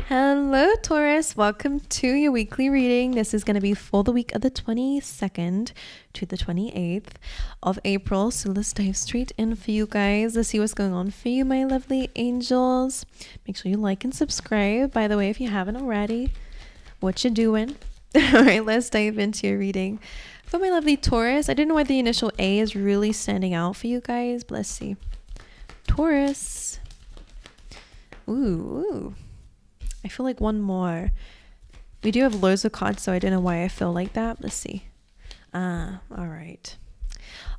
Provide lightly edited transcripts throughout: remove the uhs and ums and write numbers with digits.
Hello, Taurus. Welcome to your weekly reading. This is going to be for the week of the 22nd to the 28th of April. So let's dive straight in for you guys. Let's see what's going on for you, my lovely angels. Make sure you like and subscribe. By the way, if you haven't already, what you doing? All right, let's dive into your reading. For my lovely Taurus, I don't know why the initial A is really standing out for you guys, but let's see. Taurus. Ooh. I feel like one more. We do have loads of cards, so I don't know why I feel like that. Let's see. All right.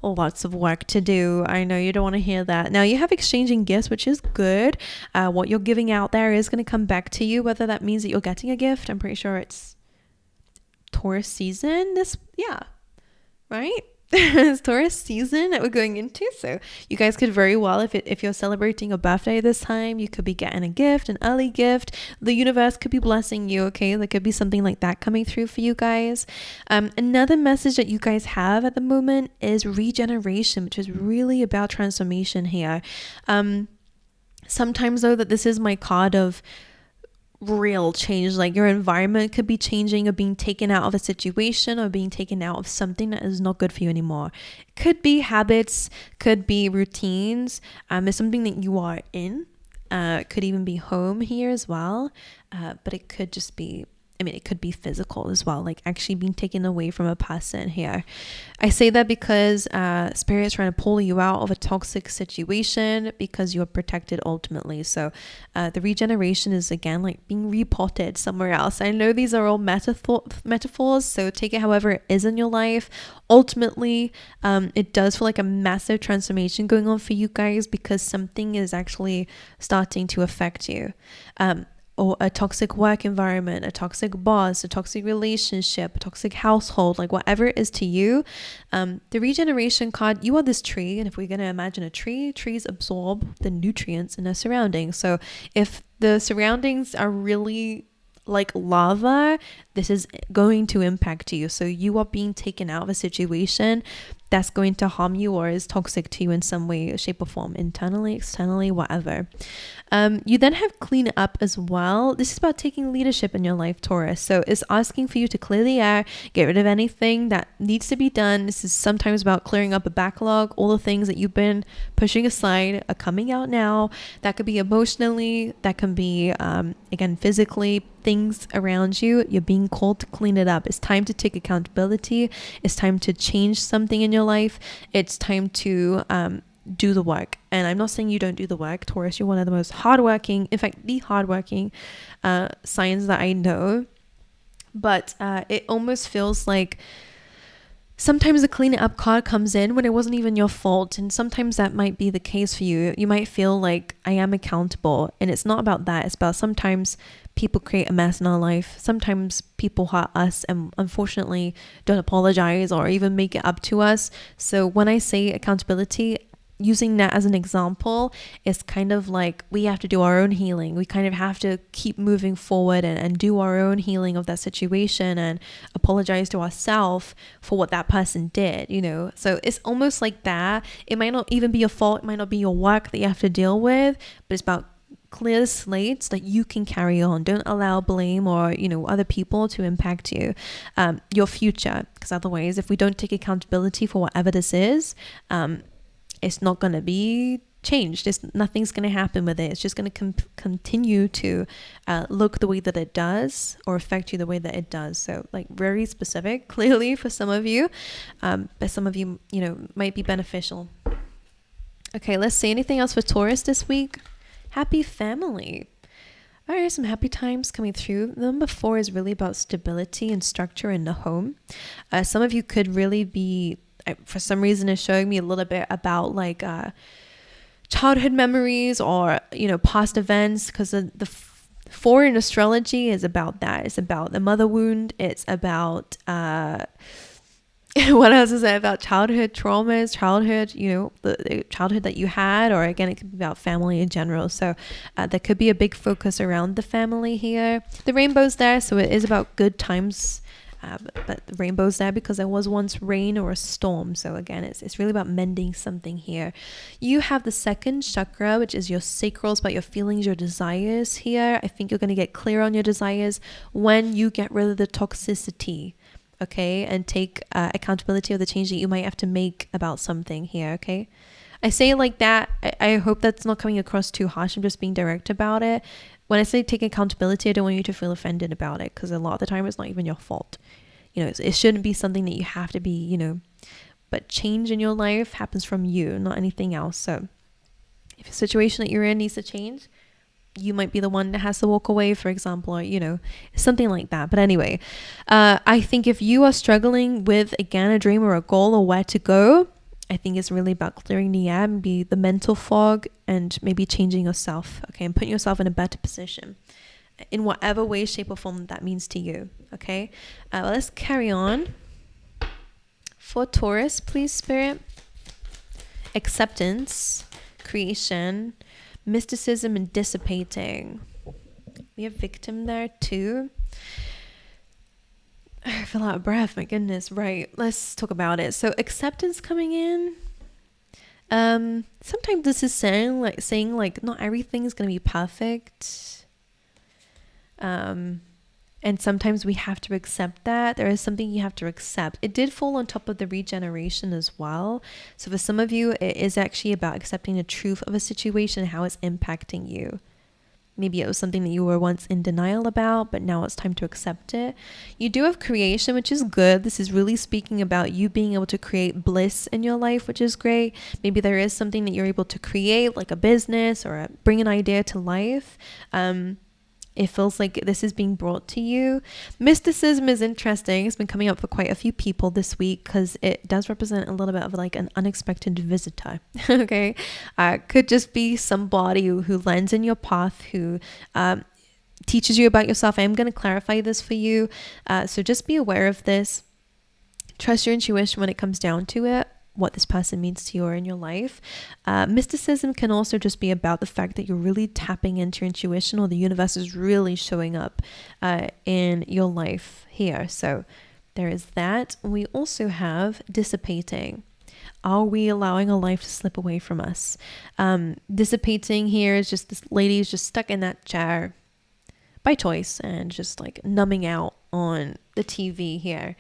Lots of work to do. I know you don't want to hear that. Now you have exchanging gifts, which is good. What you're giving out there is going to come back to you, whether that means that you're getting a gift. I'm pretty sure it's Taurus season. Right? It's Taurus season that we're going into, so you guys could very well, if you're celebrating a birthday this time, you could be getting a gift, an early gift. The universe could be blessing you. Okay, there could be something like that coming through for you guys. Another message that you guys have at the moment is regeneration, which is really about transformation here. Sometimes though, that this is my card of real change, like your environment could be changing or being taken out of a situation or being taken out of something that is not good for you anymore. It could be habits, could be routines, it's something that you are in, could even be home here as well, but it could just be, it could be physical as well, like actually being taken away from a person here. I say that because Spirit is trying to pull you out of a toxic situation because you're protected ultimately. So the regeneration is again like being repotted somewhere else. I know these are all metaphors, so take it however it is in your life. Ultimately, it does feel like a massive transformation going on for you guys because something is actually starting to affect you. Or a toxic work environment, a toxic boss, a toxic relationship, a toxic household, like whatever it is to you. The regeneration card, you are this tree. And if we're going to imagine a tree, trees absorb the nutrients in their surroundings. So if the surroundings are really like lava, this is going to impact you. So you are being taken out of a situation that's going to harm you or is toxic to you in some way, shape or form, internally, externally, whatever. You then have clean up as well. This is about taking leadership in your life, Taurus. So it's asking for you to clear the air, get rid of anything that needs to be done. This is sometimes about clearing up a backlog. All the things that you've been pushing aside are coming out now. That could be emotionally, that can be, again, physically, things around you. You're being called to clean it up. It's time to take accountability. It's time to change something in your life. It's time to do the work. And I'm not saying you don't do the work, Taurus. You're one of the most hardworking, in fact, the hardworking signs that I know. But it almost feels like sometimes the clean it up card comes in when it wasn't even your fault. And sometimes that might be the case for you. You might feel like I am accountable. And it's not about that. It's about sometimes people create a mess in our life. Sometimes people hurt us and unfortunately don't apologize or even make it up to us. So when I say accountability, using that as an example, is kind of like we have to do our own healing. We kind of have to keep moving forward and do our own healing of that situation and apologize to ourselves for what that person did, So it's almost like that. It might not even be your fault. It might not be your work that you have to deal with, but it's about clear the slates that you can carry on. Don't allow blame or other people to impact you, your future, because otherwise if we don't take accountability for whatever this is, it's not going to be changed. Nothing's going to happen with it. It's just going to continue to look the way that it does or affect you the way that it does. So like very specific, clearly for some of you, but some of you, might be beneficial. Okay, let's see anything else for Taurus this week. Happy family. All right, some happy times coming through. Number 4 is really about stability and structure in the home. Some of you could really be, for some reason, it's showing me a little bit about like childhood memories or, past events, because the 4 in astrology is about that. It's about the mother wound. It's about what else is it about? Childhood traumas, childhood, the childhood that you had, or again, it could be about family in general. So there could be a big focus around the family here. The rainbow's there, so it is about good times but the rainbow's there because there was once rain or a storm. So again, it's really about mending something here. You have the second chakra, which is your sacral, about your feelings, your desires here. I think you're going to get clear on your desires when you get rid of the toxicity, okay, and take accountability of the change that you might have to make about something here, okay? I say it like that. I hope that's not coming across too harsh. I'm just being direct about it. When I say take accountability, I don't want you to feel offended about it, because a lot of the time it's not even your fault. You know, it shouldn't be something that you have to be, you know, but change in your life happens from you, not anything else. So if a situation that you're in needs to change, you might be the one that has to walk away, for example, or, you know, something like that. But anyway, I think if you are struggling with, again, a dream or a goal or where to go, I think it's really about clearing the air and be the mental fog and maybe changing yourself, okay, and putting yourself in a better position in whatever way, shape, or form that means to you, okay? Well, let's carry on. For Taurus, please, Spirit. Acceptance, creation, mysticism, and dissipating. We have victim there too. I feel out of breath, my goodness. Right, let's talk about it. So acceptance coming in. Sometimes this is saying like not everything is going to be perfect. And sometimes we have to accept that. There is something you have to accept. It did fall on top of the regeneration as well. So for some of you, it is actually about accepting the truth of a situation, how it's impacting you. Maybe it was something that you were once in denial about, but now it's time to accept it. You do have creation, which is good. This is really speaking about you being able to create bliss in your life, which is great. Maybe there is something that you're able to create, like a business or bring an idea to life. It feels like this is being brought to you. Mysticism is interesting. It's been coming up for quite a few people this week because it does represent a little bit of like an unexpected visitor. Okay. Could just be somebody who lands in your path, who teaches you about yourself. I am going to clarify this for you. So just be aware of this. Trust your intuition when it comes down to it, what this person means to you or in your life. Mysticism can also just be about the fact that you're really tapping into your intuition, or the universe is really showing up in your life here. So there is that. We also have dissipating. Are we allowing a life to slip away from us? Dissipating here is just this lady is just stuck in that chair by choice and just like numbing out on the TV here.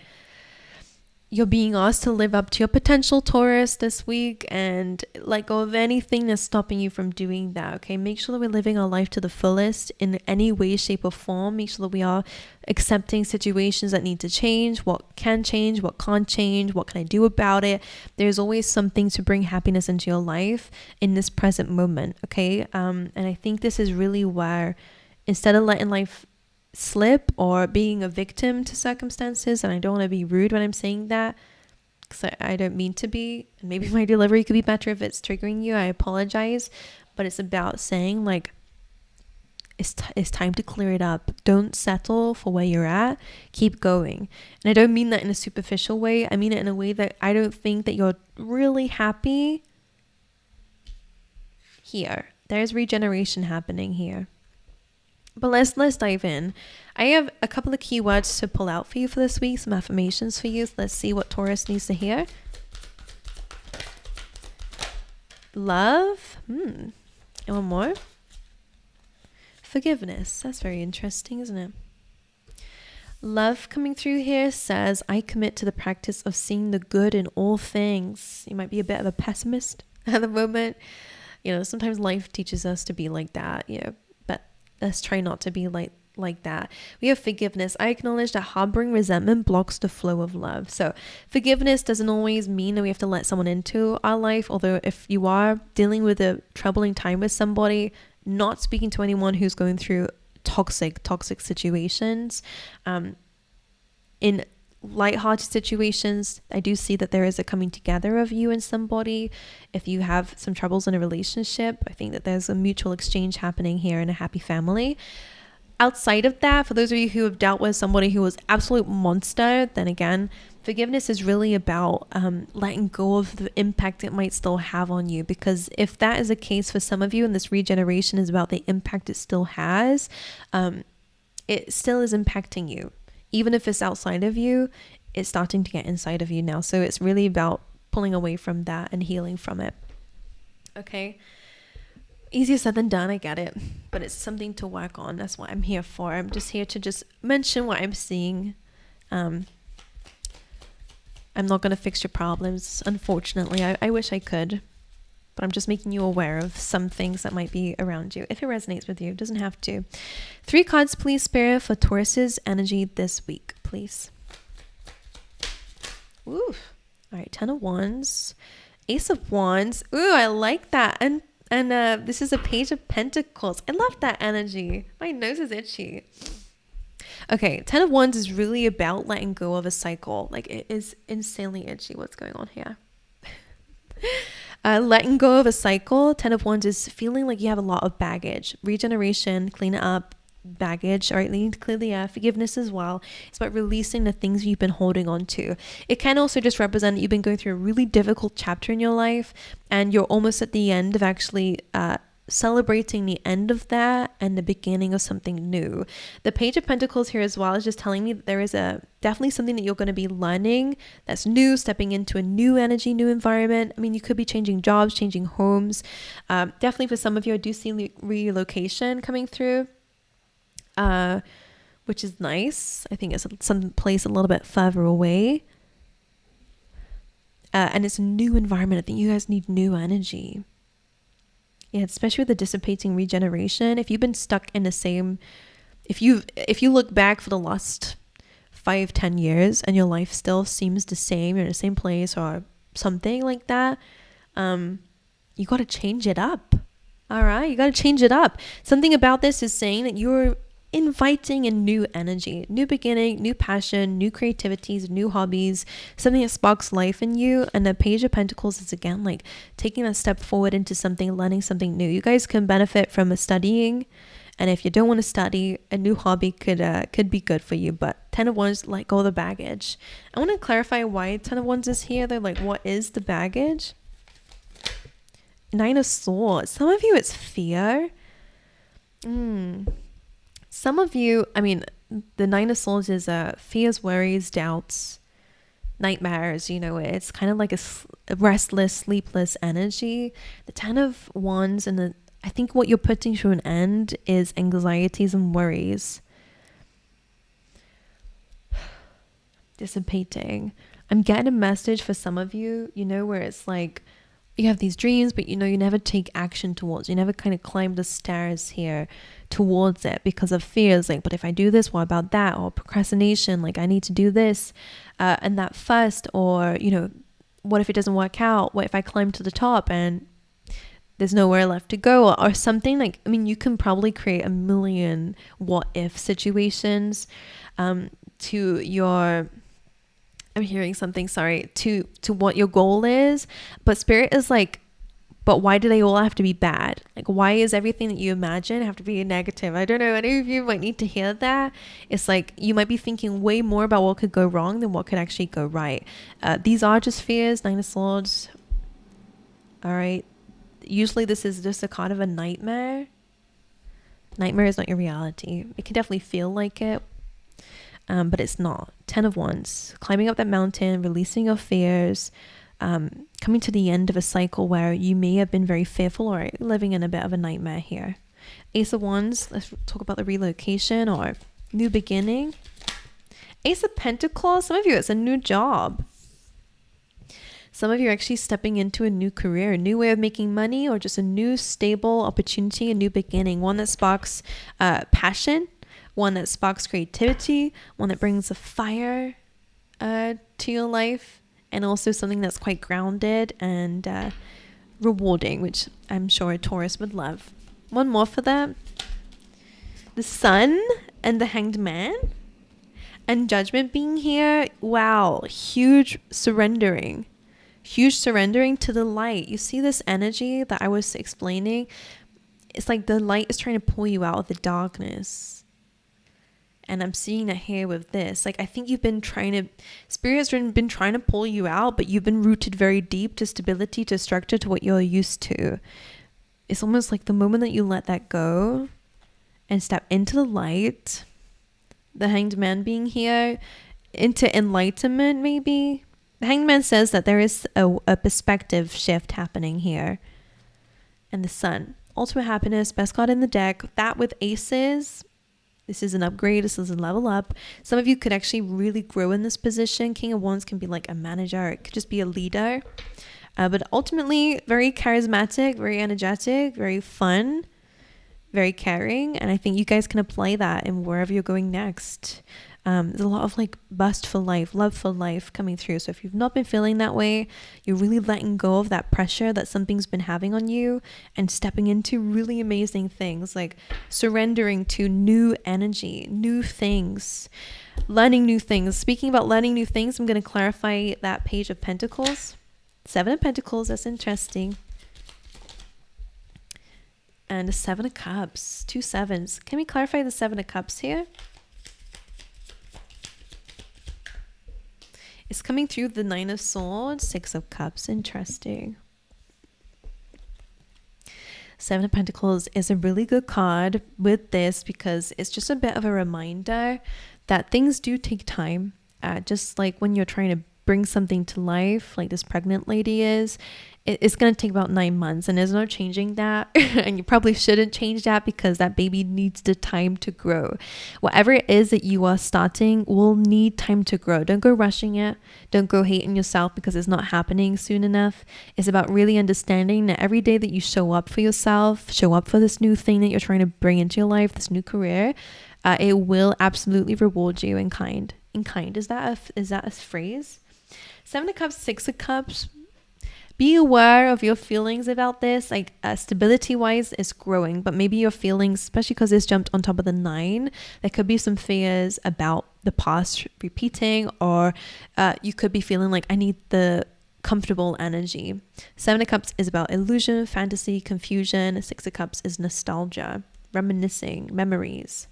You're being asked to live up to your potential, Taurus, this week, and let go of anything that's stopping you from doing that, okay? Make sure that we're living our life to the fullest in any way, shape, or form. Make sure that we are accepting situations that need to change, what can change, what can't change, what can I do about it. There's always something to bring happiness into your life in this present moment, okay? And I think this is really where, instead of letting life slip or being a victim to circumstances, and I don't want to be rude when I'm saying that, because I don't mean to be, and maybe my delivery could be better if it's triggering you, I apologize, but it's about saying like it's time to clear it up. Don't settle for where you're at, keep going. And I don't mean that in a superficial way, I mean it in a way that I don't think that you're really happy here. There's regeneration happening here. But let's dive in. I have a couple of keywords to pull out for you for this week, some affirmations for you. So let's see what Taurus needs to hear. Love. And one more. Forgiveness. That's very interesting, isn't it? Love coming through here says, I commit to the practice of seeing the good in all things. You might be a bit of a pessimist at the moment. You know, sometimes life teaches us to be like that, you know. Let's try not to be like that. We have forgiveness. I acknowledge that harboring resentment blocks the flow of love. So forgiveness doesn't always mean that we have to let someone into our life. Although if you are dealing with a troubling time with somebody, not speaking to anyone who's going through toxic situations, in lighthearted situations, I do see that there is a coming together of you and somebody. If you have some troubles in a relationship, I think that there's a mutual exchange happening here in a happy family. Outside of that, for those of you who have dealt with somebody who was absolute monster, then again, forgiveness is really about letting go of the impact it might still have on you. Because if that is the case for some of you, and this regeneration is about the impact it still has, it still is impacting you. Even if it's outside of you, it's starting to get inside of you now. So it's really about pulling away from that and healing from it. Okay. Easier said than done, I get it. But it's something to work on. That's what I'm here for. I'm just here to just mention what I'm seeing. I'm not going to fix your problems, unfortunately. I wish I could. But I'm just making you aware of some things that might be around you. If it resonates with you, it doesn't have to. 3 cards, please, Spirit, for Taurus's energy this week, please. Ooh. All right, 10 of Wands. Ace of Wands. Ooh, I like that. And this is a Page of Pentacles. I love that energy. My nose is itchy. Okay, 10 of Wands is really about letting go of a cycle. Like, it is insanely itchy. What's going on here? Letting go of a cycle. 10 of Wands is feeling like you have a lot of baggage. Regeneration, clean it up, baggage. All right, need to clear the air. Forgiveness as well. It's about releasing the things you've been holding on to. It can also just represent that you've been going through a really difficult chapter in your life, and you're almost at the end of actually celebrating the end of that and the beginning of something new. The Page of Pentacles here as well is just telling me that there is definitely something that you're going to be learning that's new, stepping into a new energy, new environment. I mean, you could be changing jobs, changing homes. Definitely for some of you, I do see relocation coming through, which is nice. I think it's some place a little bit further away. And it's a new environment. I think you guys need new energy. Yeah, especially with the dissipating regeneration. If you've been stuck in the same, if you look back for the last 5-10 years and your life still seems the same, you're in the same place or something like that, you got to change it up. All right, you got to change it up. Something about this is saying that you're inviting a new energy, new beginning, new passion, new creativities, new hobbies, something that sparks life in you. And the Page of Pentacles is again like taking that step forward into something, learning something new. You guys can benefit from studying, and if you don't want to study, a new hobby could be good for you. But 10 of Wands, let go of the baggage. I want to clarify why 10 of Wands is here. They're like, what is the baggage? 9 of Swords. Some of you, it's fear. Some of you, I mean, the 9 of Swords is fears, worries, doubts, nightmares. You know, it's kind of like a restless, sleepless energy. The 10 of Wands and I think what you're putting to an end is anxieties and worries. Dissipating. I'm getting a message for some of you, you know, where it's like you have these dreams, but you know, you never take action towards, you never kind of climb the stairs here towards it because of fears. Like, but if I do this, what about that? Or procrastination, like I need to do this and that first. Or, you know, what if it doesn't work out? What if I climb to the top and there's nowhere left to go? Or something like, I mean, you can probably create a million what if situations to your, I'm hearing something, sorry, to what your goal is. But Spirit is like, but why do they all have to be bad? Like, why is everything that you imagine have to be negative? I don't know. Any of you might need to hear that. It's like you might be thinking way more about what could go wrong than what could actually go right. These are just fears. 9 of Swords. All right. Usually this is just a kind of a nightmare. Nightmare is not your reality. It can definitely feel like it. But it's not. 10 of Wands, climbing up that mountain, releasing your fears, coming to the end of a cycle where you may have been very fearful or living in a bit of a nightmare here. Ace of Wands, let's talk about the relocation or new beginning. Ace of Pentacles, some of you, it's a new job. Some of you are actually stepping into a new career, a new way of making money, or just a new stable opportunity, a new beginning, one that sparks passion, one that sparks creativity, one that brings a fire to your life, and also something that's quite grounded and rewarding, which I'm sure a Taurus would love. One more for that. The Sun and the Hanged Man and Judgment being here. Wow, huge surrendering to the light. You see this energy that I was explaining? It's like the light is trying to pull you out of the darkness. And I'm seeing that here with this. Like, I think you've been Spirit's been trying to pull you out, but you've been rooted very deep to stability, to structure, to what you're used to. It's almost like the moment that you let that go and step into the light, the Hanged Man being here, into enlightenment maybe. The Hanged Man says that there is a perspective shift happening here. And the Sun, ultimate happiness, best card in the deck. That with aces, this is an upgrade, this is a level up. Some of you could actually really grow in this position. King of Wands can be like a manager, it could just be a leader. But ultimately, very charismatic, very energetic, very fun, very caring. And I think you guys can apply that in wherever you're going next. There's a lot of like bust for life, love for life coming through. So if you've not been feeling that way, you're really letting go of that pressure that something's been having on you and stepping into really amazing things, like surrendering to new energy, new things, learning new things. Speaking about learning new things, I'm going to clarify that Page of Pentacles. 7 of Pentacles, that's interesting. And the 7 of Cups, 2 sevens. Can we clarify the 7 of Cups here? It's coming through the 9 of Swords, 6 of Cups. Interesting. 7 of Pentacles is a really good card with this because it's just a bit of a reminder that things do take time. Just like when you're trying to bring something to life, like this pregnant lady is, it's going to take about 9 months, and there's no changing that. And you probably shouldn't change that because that baby needs the time to grow. Whatever it is that you are starting will need time to grow. Don't go rushing it. Don't go hating yourself because it's not happening soon enough. It's about really understanding that every day that you show up for yourself, show up for this new thing that you're trying to bring into your life, this new career, it will absolutely reward you in kind. In kind, is that a phrase? 7 of Cups, 6 of Cups. Be aware of your feelings about this. Like stability wise, it's growing, but maybe your feelings, especially because it's jumped on top of the 9, there could be some fears about the past repeating, or you could be feeling like I need the comfortable energy. 7 of Cups is about illusion, fantasy, confusion. 6 of Cups is nostalgia, reminiscing, memories.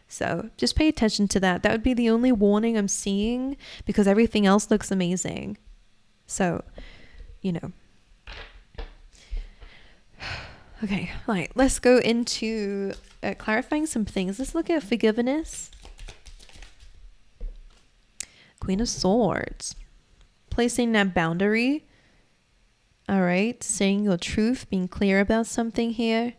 So just pay attention to that. That would be the only warning I'm seeing because everything else looks amazing. So, you know. Okay, right. Let's go into clarifying some things. Let's look at forgiveness. Queen of Swords. Placing that boundary. All right. Saying your truth, being clear about something here.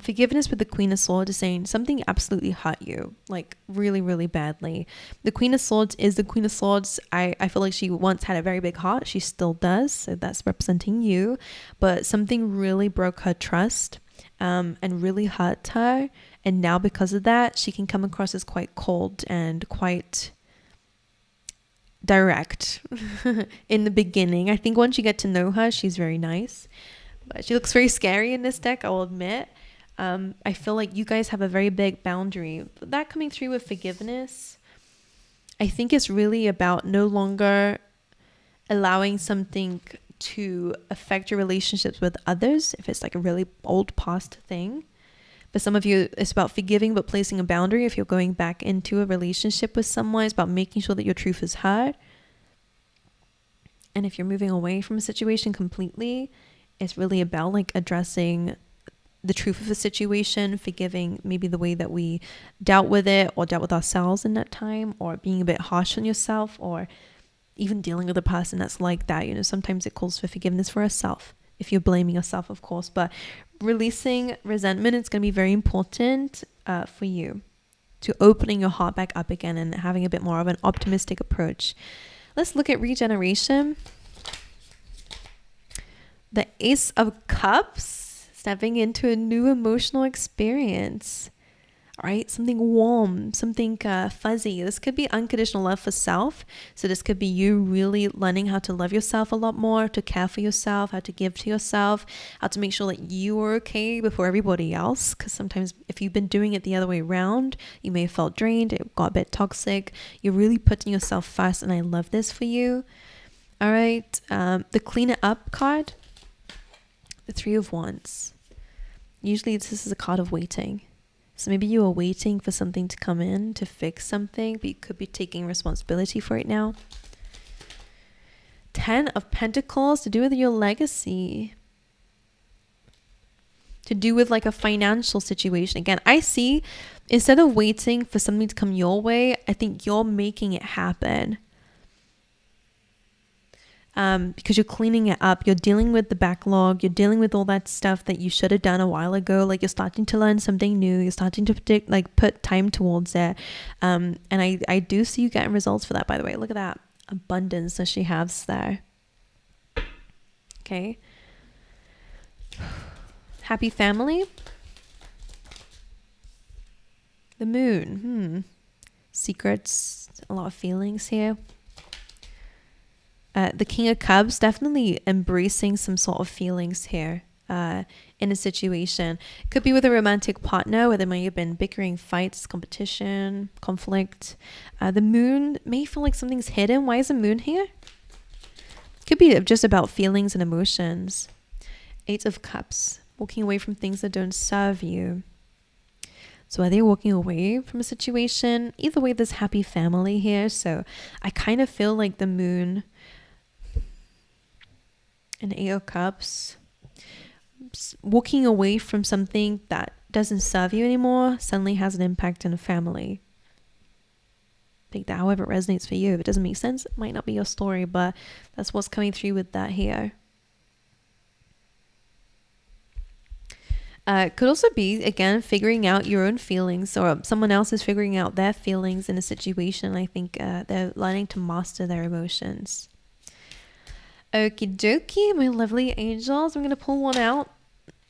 Forgiveness with the Queen of Swords is saying something absolutely hurt you, like really, really badly. The Queen of Swords is the Queen of Swords. I feel like she once had a very big heart. She still does. So that's representing you. But something really broke her trust and really hurt her. And now because of that, she can come across as quite cold and quite direct in the beginning. I think once you get to know her, she's very nice. But she looks very scary in this deck, I will admit. I feel like you guys have a very big boundary. But that coming through with forgiveness, I think it's really about no longer allowing something to affect your relationships with others, if it's like a really old past thing. For some of you, it's about forgiving but placing a boundary. If you're going back into a relationship with someone, it's about making sure that your truth is heard. And if you're moving away from a situation completely, it's really about like addressing the truth of the situation, forgiving maybe the way that we dealt with it or dealt with ourselves in that time, or being a bit harsh on yourself, or even dealing with a person that's like that. You know, sometimes it calls for forgiveness for ourselves, if you're blaming yourself, of course. But releasing resentment is going to be very important for you to opening your heart back up again and having a bit more of an optimistic approach. Let's look at regeneration. The Ace of Cups, stepping into a new emotional experience. All right, something warm, something fuzzy. This could be unconditional love for self. So this could be you really learning how to love yourself a lot more, to care for yourself, how to give to yourself, how to make sure that you are okay before everybody else. Because sometimes if you've been doing it the other way around, you may have felt drained, it got a bit toxic. You're really putting yourself first, and I love this for you. All right, the Clean It Up card. The 3 of Wands. Usually this is a card of waiting. So maybe you are waiting for something to come in to fix something, but you could be taking responsibility for it now. 10 of Pentacles, to do with your legacy. to do with like a financial situation. Again, I see, instead of waiting for something to come your way, I think you're making it happen. Because you're cleaning it up, you're dealing with the backlog, you're dealing with all that stuff that you should have done a while ago. Like, you're starting to learn something new, you're starting to predict, like put time towards it. And I do see you getting results for that, by the way. Look at that abundance that she has there. Okay. Happy family. The moon. Secrets, a lot of feelings here. The King of Cups, definitely embracing some sort of feelings here in a situation. Could be with a romantic partner where there may have been bickering, fights, competition, conflict. The moon may feel like something's hidden. Why is the moon here? Could be just about feelings and emotions. 8 of Cups, walking away from things that don't serve you. So are they walking away from a situation? Either way, there's happy family here. So I kind of feel like the moon and 8 of Cups, walking away from something that doesn't serve you anymore, suddenly has an impact on a family. Take that however it resonates for you. If it doesn't make sense, it might not be your story, but that's what's coming through with that here. Could also be, again, figuring out your own feelings, or someone else is figuring out their feelings in a situation. I think they're learning to master their emotions. Okie dokie, my lovely angels. I'm going to pull one out.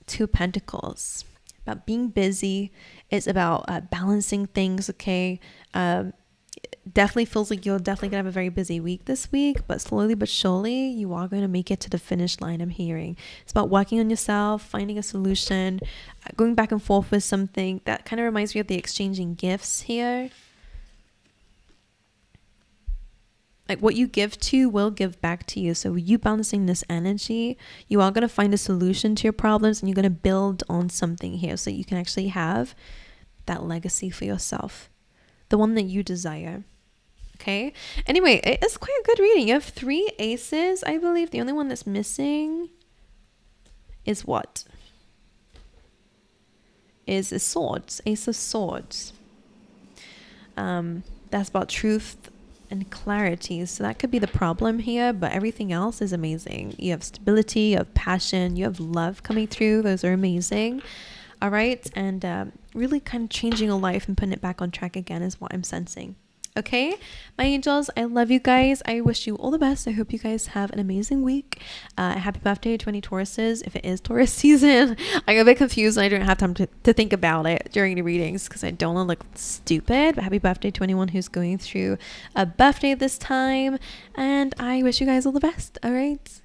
2 Pentacles. About being busy. It's about balancing things, okay? Definitely feels like you're definitely going to have a very busy week this week, but slowly but surely you are going to make it to the finish line, I'm hearing. It's about working on yourself, finding a solution, going back and forth with something. That kind of reminds me of the exchanging gifts here. Like, what you give to will give back to you. So you balancing this energy, you are going to find a solution to your problems, and you're going to build on something here so you can actually have that legacy for yourself, the one that you desire. Okay. Anyway, it's quite a good reading. You have 3 aces, I believe. The only one that's missing is what? Is a swords, Ace of Swords. That's about truth and clarity. So that could be the problem here, but everything else is amazing. You have stability, you have passion, you have love coming through. Those are amazing. All right. And really kind of changing a life and putting it back on track again is what I'm sensing. Okay, my angels, I love you guys. I wish you all the best. I hope you guys have an amazing week. Happy birthday to 20 Tauruses. If it is Taurus season, I get a bit confused and I don't have time to think about it during the readings because I don't want to look stupid. But happy birthday to anyone who's going through a birthday this time. And I wish you guys all the best. All right.